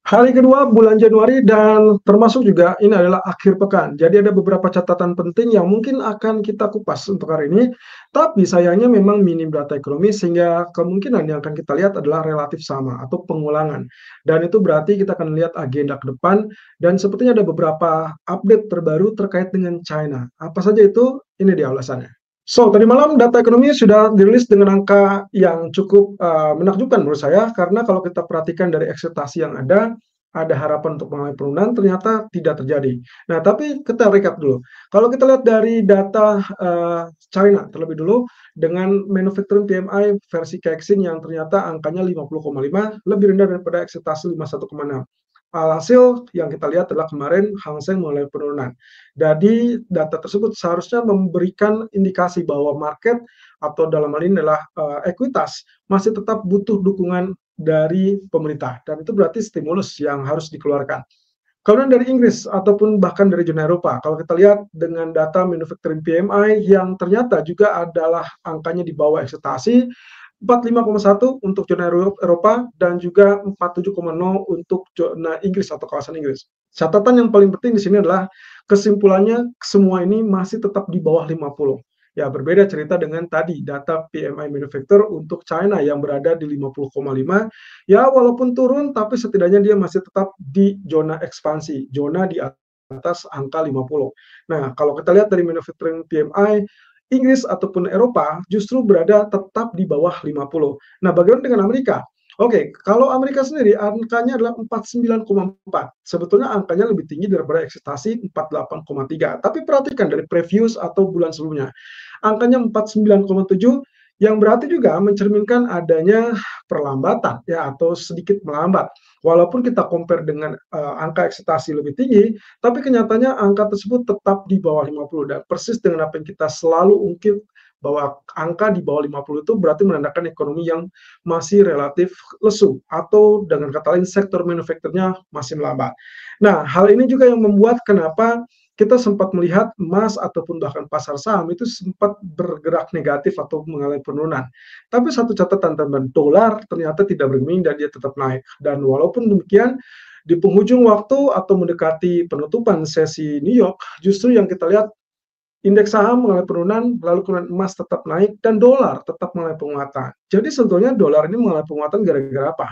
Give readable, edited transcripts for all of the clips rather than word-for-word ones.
Hari kedua bulan Januari dan termasuk juga ini adalah akhir pekan. Jadi ada beberapa catatan penting yang mungkin akan kita kupas untuk hari ini. Tapi sayangnya memang minim data ekonomi sehingga kemungkinan yang akan kita lihat adalah relatif sama atau pengulangan. Dan itu berarti kita akan lihat agenda ke depan dan sepertinya ada beberapa update terbaru terkait dengan China. Apa saja itu? Ini dia ulasannya. So, tadi malam data ekonomi sudah dirilis dengan angka yang cukup menakjubkan menurut saya, karena kalau kita perhatikan dari ekspektasi yang ada harapan untuk mengalami penurunan, ternyata tidak terjadi. Nah, tapi kita recap dulu. Kalau kita lihat dari data China terlebih dulu, dengan manufacturing PMI versi Caixin yang ternyata angkanya 50,5, lebih rendah daripada ekspektasi 51,6. Alhasil yang kita lihat adalah kemarin Hang Seng mulai penurunan. Jadi data tersebut seharusnya memberikan indikasi bahwa market atau dalam hal ini adalah ekuitas masih tetap butuh dukungan dari pemerintah dan itu berarti stimulus yang harus dikeluarkan. Kemudian dari Inggris ataupun bahkan dari zona Eropa, kalau kita lihat dengan data manufacturing PMI yang ternyata juga adalah angkanya di bawah ekspektasi, 45,1 untuk zona Eropa dan juga 47,0 untuk zona Inggris atau kawasan Inggris. Catatan yang paling penting di sini adalah kesimpulannya semua ini masih tetap di bawah 50. Ya, berbeda cerita dengan tadi data PMI manufacturer untuk China yang berada di 50,5. Ya, walaupun turun tapi setidaknya dia masih tetap di zona ekspansi, zona di atas angka 50. Nah, kalau kita lihat dari manufacturing PMI Inggris ataupun Eropa justru berada tetap di bawah 50. Nah, bagaimana dengan Amerika? Oke, kalau Amerika sendiri angkanya adalah 49,4. Sebetulnya angkanya lebih tinggi daripada ekspektasi 48,3. Tapi perhatikan dari previous atau bulan sebelumnya. Angkanya 49,7 yang berarti juga mencerminkan adanya perlambatan ya atau sedikit melambat. Walaupun kita compare dengan angka ekspektasi lebih tinggi, tapi kenyataannya angka tersebut tetap di bawah 50 dan persis dengan apa yang kita selalu ungkit bahwa angka di bawah 50 itu berarti menandakan ekonomi yang masih relatif lesu atau dengan kata lain sektor manufakturnya masih melambat. Nah, hal ini juga yang membuat kenapa kita sempat melihat emas ataupun bahkan pasar saham itu sempat bergerak negatif atau mengalami penurunan. Tapi satu catatan teman, dolar ternyata tidak bergeming dan dia tetap naik. Dan walaupun demikian, di penghujung waktu atau mendekati penutupan sesi New York, justru yang kita lihat indeks saham mengalami penurunan, lalu kemudian emas tetap naik, dan dolar tetap mengalami penguatan. Jadi sebetulnya dolar ini mengalami penguatan gara-gara apa?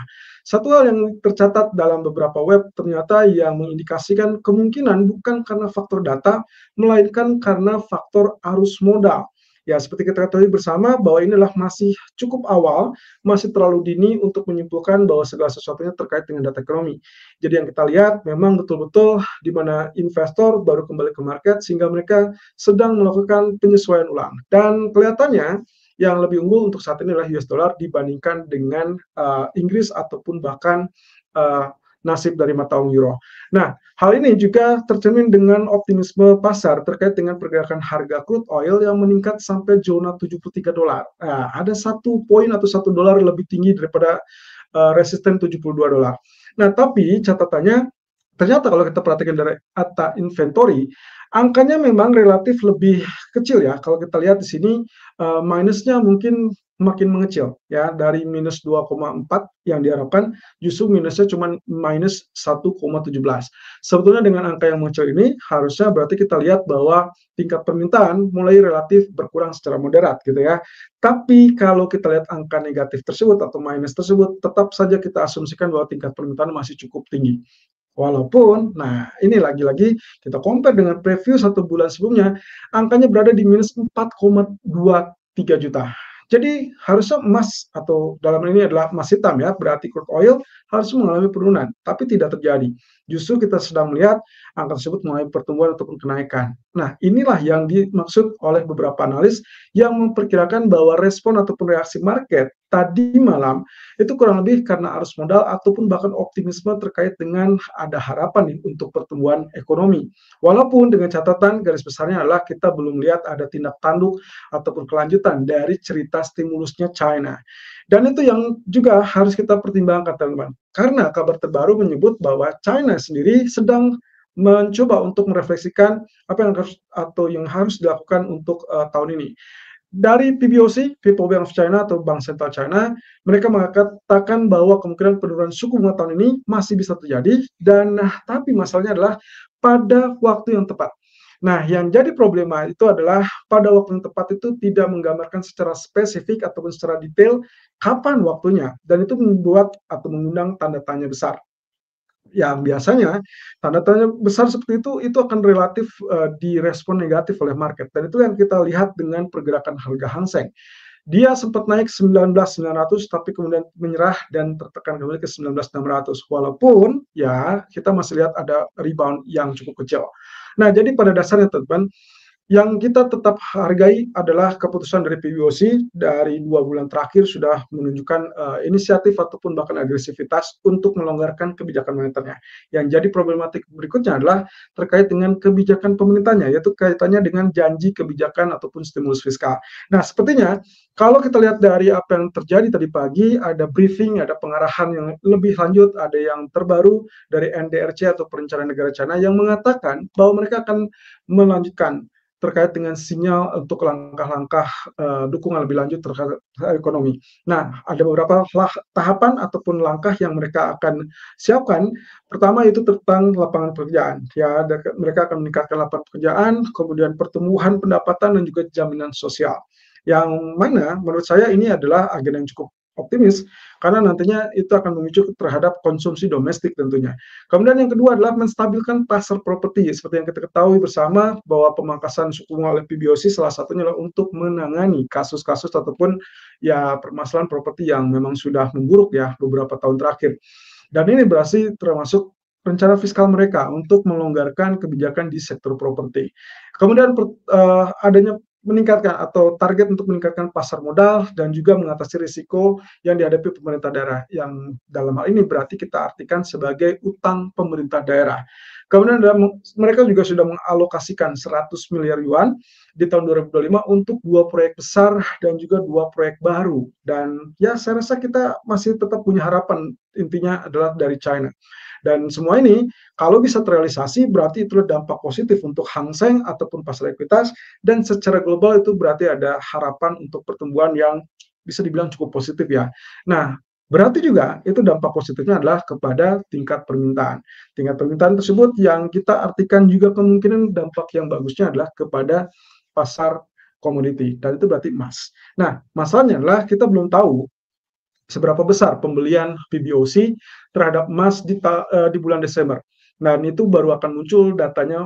Satu hal yang tercatat dalam beberapa web ternyata yang mengindikasikan kemungkinan bukan karena faktor data, melainkan karena faktor arus modal. Ya, seperti kita ketahui bersama bahwa inilah masih cukup awal, masih terlalu dini untuk menyimpulkan bahwa segala sesuatunya terkait dengan data ekonomi. Jadi yang kita lihat memang betul-betul di mana investor baru kembali ke market sehingga mereka sedang melakukan penyesuaian ulang. Dan kelihatannya yang lebih unggul untuk saat ini adalah US dollar dibandingkan dengan Inggris ataupun bahkan nasib dari mata uang euro. Nah, hal ini juga tercermin dengan optimisme pasar terkait dengan pergerakan harga crude oil yang meningkat sampai zona 73 dolar. Nah, ada satu poin atau $1 lebih tinggi daripada resisten 72 dolar. Nah, tapi catatannya ternyata kalau kita perhatikan dari ATA inventory, angkanya memang relatif lebih kecil ya. Kalau kita lihat di sini minusnya mungkin makin mengecil ya, dari minus 2,4 yang diharapkan justru minusnya cuma minus 1,17. Sebetulnya dengan angka yang mengecil ini harusnya berarti kita lihat bahwa tingkat permintaan mulai relatif berkurang secara moderat gitu ya. Tapi kalau kita lihat angka negatif tersebut atau minus tersebut, tetap saja kita asumsikan bahwa tingkat permintaan masih cukup tinggi. Walaupun, nah ini lagi-lagi kita compare dengan preview 1 bulan sebelumnya, angkanya berada di minus 4,23 juta. Jadi harusnya emas atau dalam ini adalah emas hitam ya, berarti crude oil harus mengalami penurunan, tapi tidak terjadi. Justru kita sedang melihat angka tersebut mengalami pertumbuhan ataupun kenaikan. Nah, inilah yang dimaksud oleh beberapa analis yang memperkirakan bahwa respon ataupun reaksi market tadi malam itu kurang lebih karena arus modal ataupun bahkan optimisme terkait dengan ada harapan nih untuk pertumbuhan ekonomi. Walaupun dengan catatan garis besarnya adalah kita belum lihat ada tindak tanduk ataupun kelanjutan dari cerita stimulusnya China. Dan itu yang juga harus kita pertimbangkan teman-teman. Karena kabar terbaru menyebut bahwa China sendiri sedang mencoba untuk merefleksikan apa yang harus atau yang harus dilakukan untuk tahun ini. dari PBOC, People Bank of China atau Bank Sentral China, mereka mengatakan bahwa kemungkinan penurunan suku bunga tahun ini masih bisa terjadi dan tapi masalahnya adalah pada waktu yang tepat. Nah, yang jadi problema itu adalah pada waktu yang tepat itu tidak menggambarkan secara spesifik ataupun secara detail kapan waktunya dan itu membuat atau mengundang tanda tanya besar. Yang biasanya tanda tanya besar seperti itu akan relatif, direspon negatif oleh market dan itu yang kita lihat dengan pergerakan harga Hang Seng. Dia sempat naik 19.900 tapi kemudian menyerah dan tertekan kembali ke 19.600 walaupun ya kita masih lihat ada rebound yang cukup kecil. Nah, jadi pada dasarnya teman-teman, yang kita tetap hargai adalah keputusan dari PBOC dari 2 bulan terakhir sudah menunjukkan inisiatif ataupun bahkan agresivitas untuk melonggarkan kebijakan moneternya. Yang jadi problematik berikutnya adalah terkait dengan kebijakan pemerintahnya, yaitu kaitannya dengan janji kebijakan ataupun stimulus fiskal. Nah, sepertinya kalau kita lihat dari apa yang terjadi tadi pagi, ada briefing, ada pengarahan yang lebih lanjut, ada yang terbaru dari NDRC atau Perencanaan Negara China yang mengatakan bahwa mereka akan melanjutkan terkait dengan sinyal untuk langkah-langkah dukungan lebih lanjut terhadap ekonomi. Nah, ada beberapa tahapan ataupun langkah yang mereka akan siapkan. Pertama itu tentang lapangan pekerjaan. Ya, mereka akan meningkatkan lapangan pekerjaan, kemudian pertumbuhan pendapatan dan juga jaminan sosial. Yang mana menurut saya ini adalah agenda yang cukup optimis karena nantinya itu akan memicu terhadap konsumsi domestik tentunya. Kemudian yang kedua adalah menstabilkan pasar properti. Seperti yang kita ketahui bersama bahwa pemangkasan suku bunga oleh PBOC salah satunya adalah untuk menangani kasus-kasus ataupun ya permasalahan properti yang memang sudah memburuk ya beberapa tahun terakhir. Dan ini berarti termasuk rencana fiskal mereka untuk melonggarkan kebijakan di sektor properti. Kemudian adanya meningkatkan atau target untuk meningkatkan pasar modal dan juga mengatasi risiko yang dihadapi pemerintah daerah yang dalam hal ini berarti kita artikan sebagai utang pemerintah daerah. Kemudian mereka juga sudah mengalokasikan 100 miliar yuan di tahun 2025 untuk 2 proyek besar dan juga 2 proyek baru dan ya saya rasa kita masih tetap punya harapan intinya adalah dari China. Dan semua ini kalau bisa terrealisasi berarti itu dampak positif untuk Hang Seng ataupun pasar ekuitas dan secara global itu berarti ada harapan untuk pertumbuhan yang bisa dibilang cukup positif ya. Nah, berarti juga itu dampak positifnya adalah kepada tingkat permintaan. Tingkat permintaan tersebut yang kita artikan juga kemungkinan dampak yang bagusnya adalah kepada pasar komoditi dan itu berarti emas. Nah, masalahnya adalah kita belum tahu seberapa besar pembelian PBOC terhadap emas di bulan Desember. Dan itu baru akan muncul datanya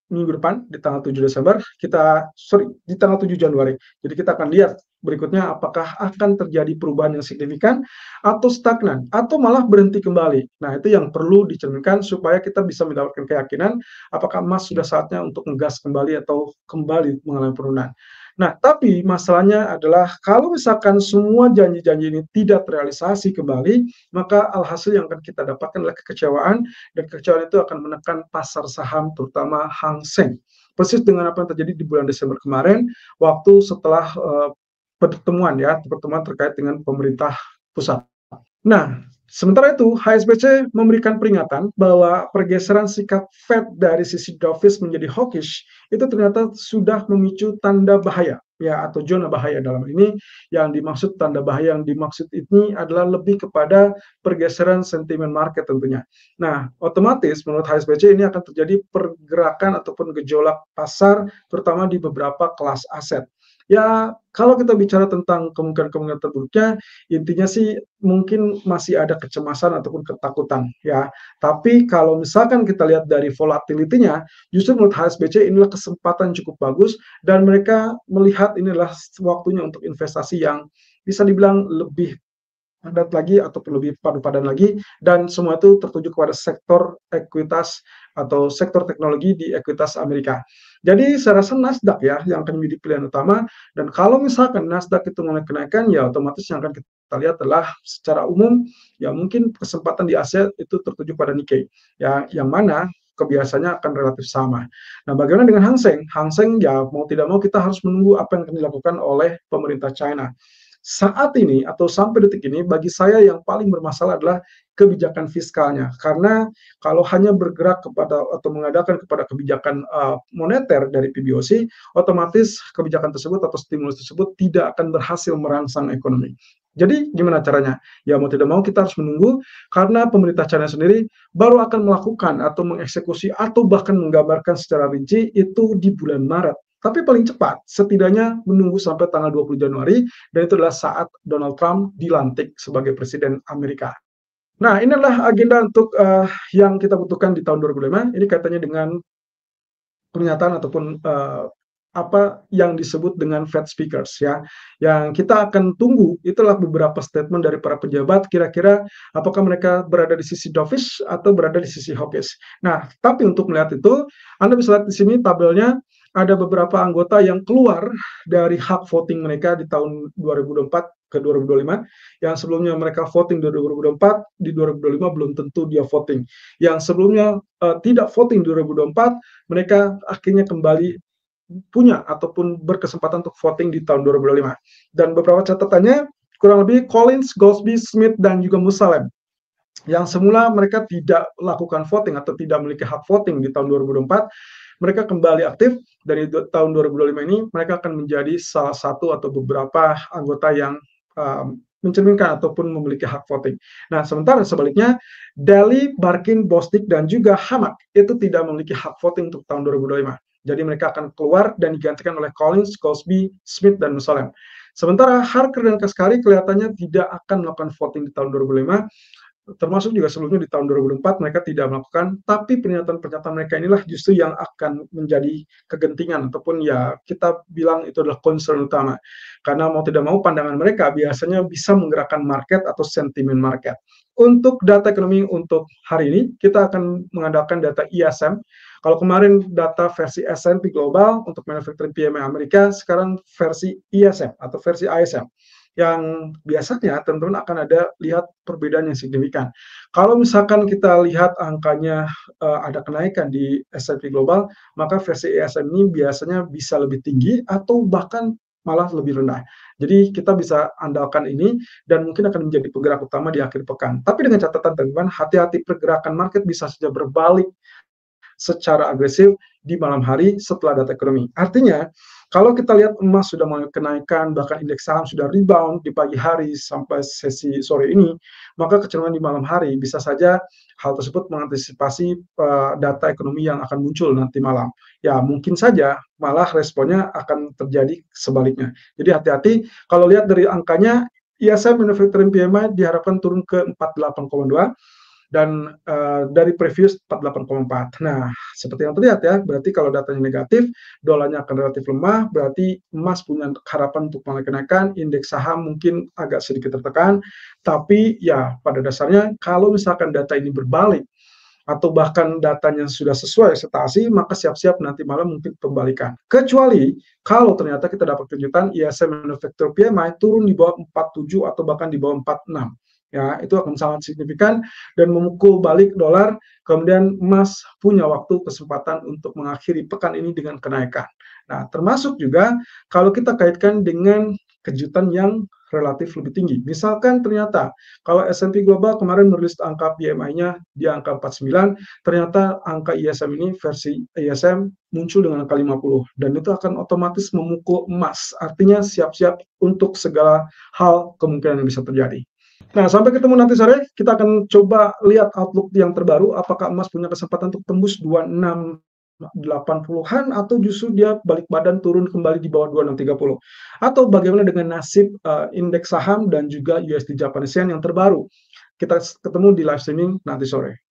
minggu depan di tanggal 7 Desember, di tanggal 7 Januari. Jadi kita akan lihat berikutnya apakah akan terjadi perubahan yang signifikan atau stagnan atau malah berhenti kembali. Nah, itu yang perlu dicerminkan supaya kita bisa mendapatkan keyakinan apakah emas sudah saatnya untuk ngegas kembali atau kembali mengalami penurunan. Nah, tapi masalahnya adalah kalau misalkan semua janji-janji ini tidak terrealisasi kembali, maka alhasil yang akan kita dapatkan adalah kekecewaan dan kekecewaan itu akan menekan pasar saham terutama Hang Seng. Persis dengan apa yang terjadi di bulan Desember kemarin, waktu setelah pertemuan terkait dengan pemerintah pusat. Nah, sementara itu HSBC memberikan peringatan bahwa pergeseran sikap Fed dari sisi dovish menjadi hawkish itu ternyata sudah memicu tanda bahaya ya atau zona bahaya dalam ini yang dimaksud tanda bahaya yang dimaksud ini adalah lebih kepada pergeseran sentimen market tentunya. Nah, otomatis menurut HSBC ini akan terjadi pergerakan ataupun gejolak pasar terutama di beberapa kelas aset. Ya, kalau kita bicara tentang kemungkinan-kemungkinan terburuknya, intinya sih mungkin masih ada kecemasan ataupun ketakutan ya. Tapi kalau misalkan kita lihat dari volatility-nya, justru menurut HSBC inilah kesempatan cukup bagus dan mereka melihat inilah waktunya untuk investasi yang bisa dibilang lebih padat lagi ataupun lebih padan lagi dan semua itu tertuju kepada sektor ekuitas atau sektor teknologi di ekuitas Amerika. Jadi saya rasa Nasdaq ya yang akan menjadi pilihan utama dan kalau misalkan Nasdaq itu mulai kenaikan ya otomatis yang akan kita lihat adalah secara umum ya mungkin kesempatan di Asia itu tertuju pada Nikkei ya yang mana kebiasaannya akan relatif sama. Nah, bagaimana dengan Hang Seng? Hang Seng ya mau tidak mau kita harus menunggu apa yang akan dilakukan oleh pemerintah China. saat ini atau sampai detik ini bagi saya yang paling bermasalah adalah kebijakan fiskalnya. Karena kalau hanya bergerak kepada atau mengadakan kepada kebijakan moneter dari PBOC, otomatis kebijakan tersebut atau stimulus tersebut tidak akan berhasil merangsang ekonomi. Jadi gimana caranya? Ya mau tidak mau kita harus menunggu karena pemerintah China sendiri baru akan melakukan atau mengeksekusi atau bahkan menggambarkan secara rinci itu di bulan Maret. Tapi paling cepat, setidaknya menunggu sampai tanggal 20 Januari, dan itu adalah saat Donald Trump dilantik sebagai Presiden Amerika. Nah, ini adalah agenda untuk yang kita butuhkan di tahun 2005. Ini kaitannya dengan pernyataan ataupun apa yang disebut dengan Fed speakers ya. Yang kita akan tunggu itulah beberapa statement dari para pejabat kira-kira apakah mereka berada di sisi dovish atau berada di sisi hawkish. Nah, tapi untuk melihat itu, Anda bisa lihat di sini tabelnya ada beberapa anggota yang keluar dari hak voting mereka di tahun 2024 ke 2025. Yang sebelumnya mereka voting di 2024, di 2025 belum tentu dia voting. Yang sebelumnya tidak voting di 2024, mereka akhirnya kembali punya ataupun berkesempatan untuk voting di tahun 2025. Dan beberapa catatannya kurang lebih Collins, Goldsby, Smith, dan juga Musalem yang semula mereka tidak lakukan voting atau tidak memiliki hak voting di tahun 2024, mereka kembali aktif dari tahun 2025 ini, mereka akan menjadi salah satu atau beberapa anggota yang mencerminkan ataupun memiliki hak voting. Nah, sementara sebaliknya, Daly, Barkin, Bostic, dan juga Hamad itu tidak memiliki hak voting untuk tahun 2025. Jadi mereka akan keluar dan digantikan oleh Collins, Goldsby, Smith, dan Musalem. Sementara Harker dan Kaskari kelihatannya tidak akan melakukan voting di tahun 2005, termasuk juga sebelumnya di tahun 2004 mereka tidak melakukan, tapi pernyataan-pernyataan mereka inilah justru yang akan menjadi kegentingan ataupun ya kita bilang itu adalah concern utama. Karena mau tidak mau pandangan mereka biasanya bisa menggerakkan market atau sentimen market. Untuk data ekonomi untuk hari ini, kita akan mengandalkan data ISM. Kalau kemarin data versi S&P Global untuk manufacturing PMI Amerika, sekarang versi ISM atau versi ISM. Yang biasanya teman-teman akan ada lihat perbedaan yang signifikan. Kalau misalkan kita lihat angkanya ada kenaikan di S&P Global, maka versi ISM ini biasanya bisa lebih tinggi atau bahkan malah lebih rendah. Jadi kita bisa andalkan ini dan mungkin akan menjadi penggerak utama di akhir pekan. Tapi dengan catatan teman-teman, hati-hati pergerakan market bisa saja berbalik secara agresif di malam hari setelah data ekonomi. Artinya, kalau kita lihat emas sudah mulai kenaikan, bahkan indeks saham sudah rebound di pagi hari sampai sesi sore ini, maka kecenderungan di malam hari bisa saja hal tersebut mengantisipasi data ekonomi yang akan muncul nanti malam. Ya, mungkin saja malah responnya akan terjadi sebaliknya. Jadi hati-hati, kalau lihat dari angkanya, ISM Manufacturing PMI diharapkan turun ke 48,2, dan dari previous 48,4. Nah, seperti yang terlihat ya, berarti kalau datanya negatif, dolarnya akan relatif lemah, berarti emas punya harapan untuk mulai kenaikan, indeks saham mungkin agak sedikit tertekan, tapi ya pada dasarnya kalau misalkan data ini berbalik, atau bahkan datanya sudah sesuai ekspektasi, maka siap-siap nanti malam mungkin pembalikan. Kecuali kalau ternyata kita dapat kejutan ISM Manufacturing PMI turun di bawah 47 atau bahkan di bawah 46. Ya, itu akan sangat signifikan dan memukul balik dolar, kemudian emas punya waktu kesempatan untuk mengakhiri pekan ini dengan kenaikan. Nah, termasuk juga kalau kita kaitkan dengan kejutan yang relatif lebih tinggi. Misalkan ternyata kalau S&P Global kemarin merilis angka PMI-nya di angka 49, ternyata angka ISM ini versi ISM muncul dengan angka 50 dan itu akan otomatis memukul emas. Artinya siap-siap untuk segala hal kemungkinan yang bisa terjadi. Nah, sampai ketemu nanti sore, kita akan coba lihat outlook yang terbaru, apakah emas punya kesempatan untuk tembus 2680-an atau justru dia balik badan turun kembali di bawah 2630. Atau bagaimana dengan nasib indeks saham dan juga USD Japanese Yen yang terbaru. Kita ketemu di live streaming nanti sore.